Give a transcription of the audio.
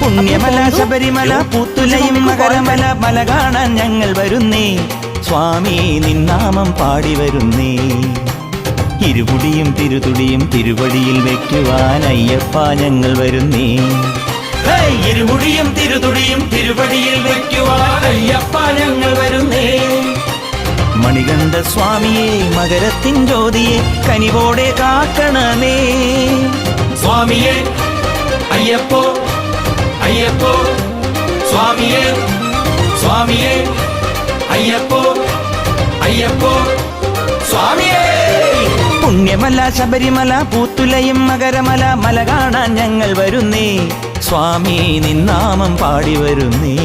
പുണ്യമല ശബരിമല പൂത്തുലയും മകരമല മല കാണാൻ ഞങ്ങൾ വരുന്നേ സ്വാമി നിന്നാമം പാടി വരുന്നേ ഇരുമുടിയും തിരുതുടിയും തിരുവടിയിൽ വെക്കുവാൻ അയ്യപ്പ ഞങ്ങൾ വരുന്നേ ഇരുമുടിയും തിരുതുടിയും തിരുവടിയിൽ വെക്കുവാൻ അയ്യപ്പ ഞങ്ങൾ വരുന്നേ മണികണ്ഠ സ്വാമിയെ മകരത്തിൻ ജ്യോതിയെ കനിവോടെ കാക്കണമേ സ്വാമിയെ അയ്യപ്പോ അയ്യപ്പോ സ്വാമിയെ സ്വാമിയെ അയ്യപ്പോ അയ്യപ്പോ സ്വാമിയെ പുണ്യമല ശബരിമല പൂത്തുലയും മകരമല മല കാണാൻ ഞങ്ങൾ വരുന്നേ സ്വാമി നിന്നാമം പാടി വരുന്നേ